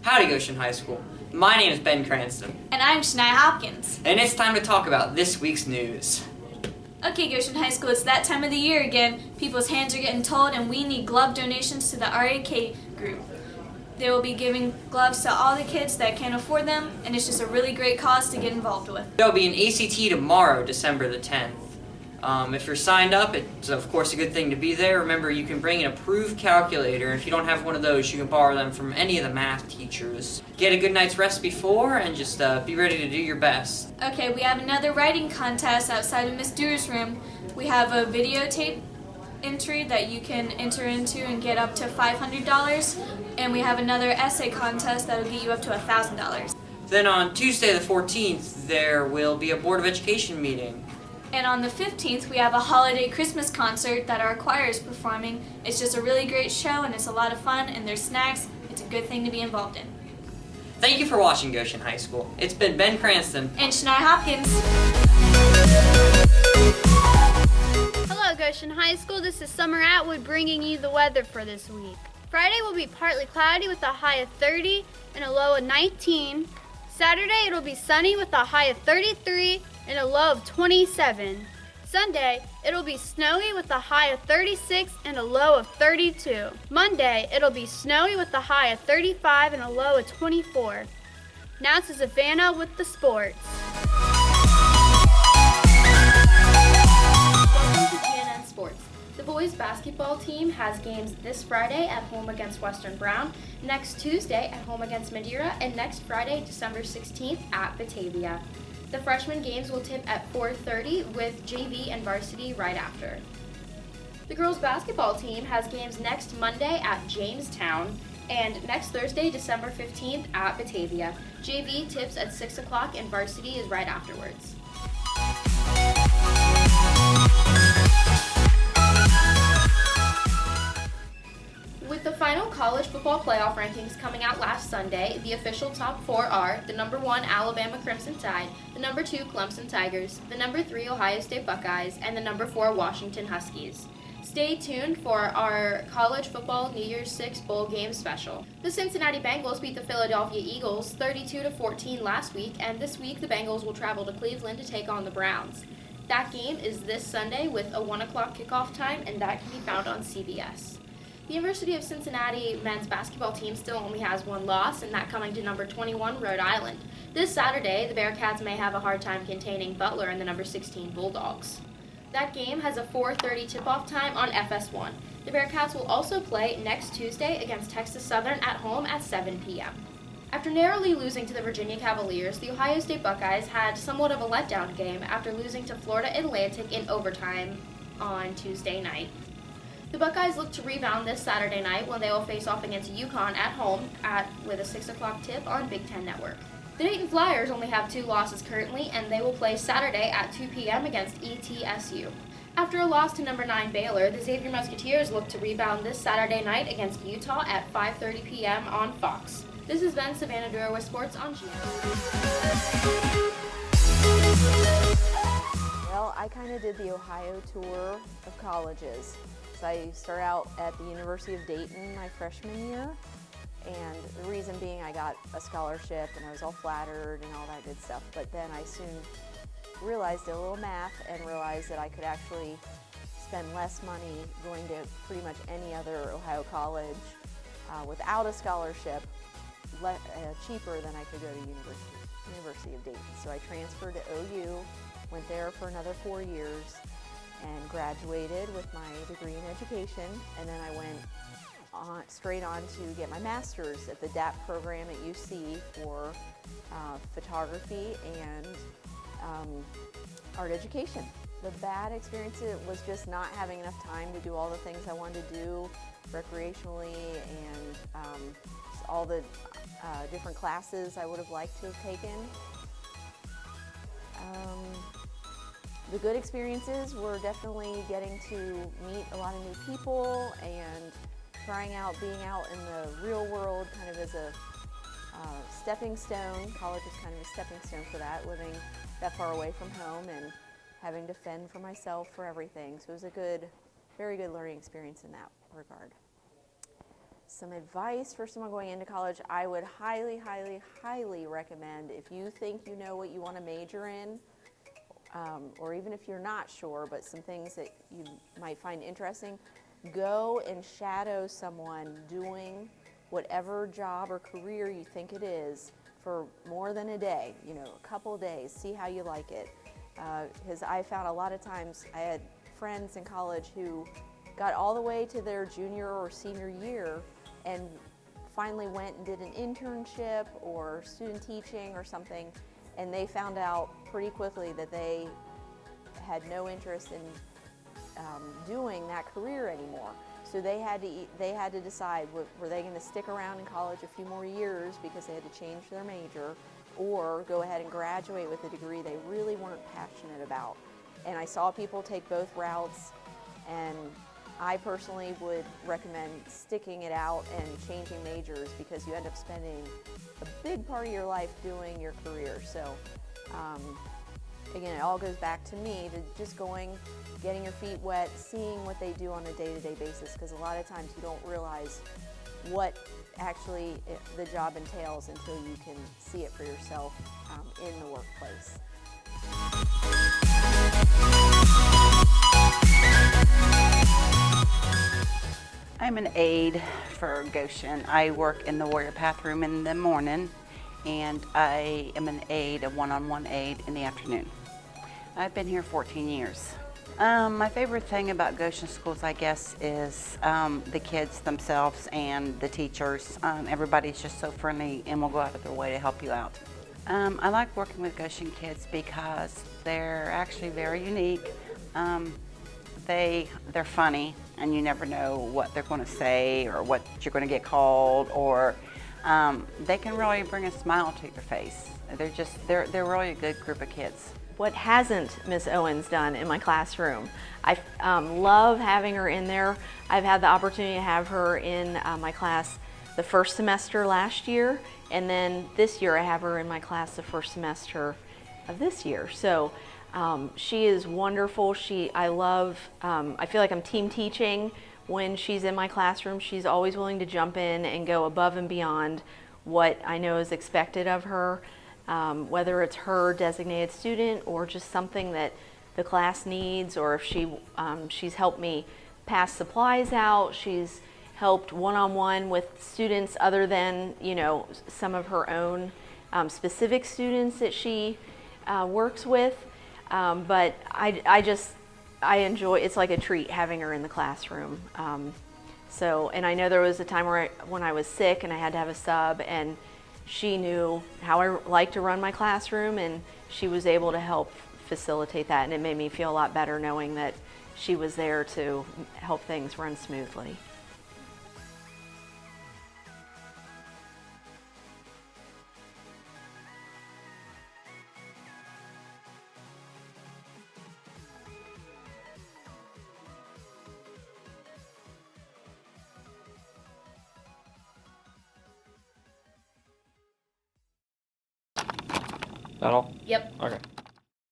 Howdy, Goshen High School. My name is Ben Cranston. And I'm Shania Hopkins. And it's time to talk about this week's news. Okay, Goshen High School, it's that time of the year again. People's hands are getting told, and we need glove donations to the RAK group. They will be giving gloves to all the kids that can't afford them, and it's just a really great cause to get involved with. There'll be an ACT tomorrow, December the 10th. If you're signed up, it's of course a good thing to be there. Remember, you can bring an approved calculator. If you don't have one of those, you can borrow them from any of the math teachers. Get a good night's rest before, and just be ready to do your best. Okay, we have another writing contest outside of Miss Dewar's room. We have a videotape entry that you can enter into and get up to $500, and we have another essay contest that will get you up to $1,000. Then on Tuesday the 14th, there will be a Board of Education meeting. And on the 15th, we have a holiday Christmas concert that our choir is performing. It's just a really great show, and it's a lot of fun, and there's snacks. It's a good thing to be involved in. Thank you for watching Goshen High School. It's been Ben Cranston. And Shania Hopkins. Hello, Goshen High School. This is Summer Atwood bringing you the weather for this week. Friday will be partly cloudy with a high of 30 and a low of 19. Saturday, it'll be sunny with a high of 33 and a low of 27. Sunday, it'll be snowy with a high of 36 and a low of 32. Monday, it'll be snowy with a high of 35 and a low of 24. Now to Savannah with the sports. Welcome to GNN Sports. The boys basketball team has games this Friday at home against Western Brown, next Tuesday at home against Madeira, and next Friday, December 16th at Batavia. The freshman games will tip at 4:30 with JV and varsity right after. The girls basketball team has games next Monday at Jamestown and next Thursday, December 15th at Batavia. JV tips at 6 o'clock and varsity is right afterwards. With the final college football playoff rankings coming out last Sunday, the official top four are the number 1 Alabama Crimson Tide, the number 2 Clemson Tigers, the number 3 Ohio State Buckeyes, and the number 4 Washington Huskies. Stay tuned for our college football New Year's 6 bowl game special. The Cincinnati Bengals beat the Philadelphia Eagles 32-14 last week, and this week the Bengals will travel to Cleveland to take on the Browns. That game is this Sunday with a 1 o'clock kickoff time, and that can be found on CBS. The University of Cincinnati men's basketball team still only has one loss, and that coming to number 21 Rhode Island. This Saturday, the Bearcats may have a hard time containing Butler and the number 16 Bulldogs. That game has a 4:30 tip-off time on FS1. The Bearcats will also play next Tuesday against Texas Southern at home at 7 p.m. After narrowly losing to the Virginia Cavaliers, the Ohio State Buckeyes had somewhat of a letdown game after losing to Florida Atlantic in overtime on Tuesday night. The Buckeyes look to rebound this Saturday night when they will face off against UConn at home with a 6 o'clock tip on Big Ten Network. The Dayton Flyers only have 2 losses currently, and they will play Saturday at 2 p.m. against ETSU. After a loss to number 9 Baylor, the Xavier Musketeers look to rebound this Saturday night against Utah at 5:30 p.m. on Fox. This has been Savannah Dura with Sports on GNN. Well, I kind of did the Ohio tour of colleges. So I started out at the University of Dayton my freshman year, and the reason being I got a scholarship and I was all flattered and all that good stuff. But then I soon realized a little math and realized that I could actually spend less money going to pretty much any other Ohio college without a scholarship, cheaper than I could go to University of Dayton. So I transferred to OU, went there for another 4 years, and graduated with my degree in education, and then I went straight on to get my master's at the DAP program at UC for photography and art education. The bad experience was just not having enough time to do all the things I wanted to do recreationally, and just all the different classes I would have liked to have taken. The good experiences were definitely getting to meet a lot of new people and trying out being out in the real world kind of as a stepping stone. College was kind of a stepping stone for that, living that far away from home and having to fend for myself for everything. So it was a very good learning experience in that regard. some advice for someone going into college, I would highly, highly, highly recommend, if you think you know what you want to major in, or even if you're not sure, but some things that you might find interesting, go and shadow someone doing whatever job or career you think it is for more than a day, you know, a couple of days, see how you like it. Because I found a lot of times I had friends in college who got all the way to their junior or senior year and finally went and did an internship or student teaching or something, and they found out pretty quickly that they had no interest in doing that career anymore. So they had to decide, were they going to stick around in college a few more years because they had to change their major, or go ahead and graduate with a degree they really weren't passionate about. And I saw people take both routes, and I personally would recommend sticking it out and changing majors, because you end up spending a big part of your life doing your career. So again, it all goes back to me, to just going, getting your feet wet, seeing what they do on a day-to-day basis, because a lot of times you don't realize what actually the job entails until you can see it for yourself in the workplace. I'm an aide for Goshen. I work in the Warrior Path room in the morning, and I am an aide, a one-on-one aide in the afternoon. I've been here 14 years. My favorite thing about Goshen schools, I guess, is the kids themselves and the teachers. Everybody's just so friendly and will go out of their way to help you out. I like working with Goshen kids because they're actually very unique. They're funny, and you never know what they're going to say or what you're going to get called, or they can really bring a smile to your face. They're really a good group of kids. What hasn't Miss Owens done in my classroom? I love having her in there. I've had the opportunity to have her in my class the first semester last year, and then this year I have her in my class the first semester of this year. So she is wonderful. I feel like I'm team teaching when she's in my classroom. She's always willing to jump in and go above and beyond what I know is expected of her. Whether it's her designated student or just something that the class needs, or if she's helped me pass supplies out, she's helped one-on-one with students other than, you know, some of her own specific students that she works with. But I enjoy, it's like a treat having her in the classroom. And I know there was a time when I was sick and I had to have a sub, and she knew how I like to run my classroom, and she was able to help facilitate that, and it made me feel a lot better knowing that she was there to help things run smoothly. That all? Yep. Okay.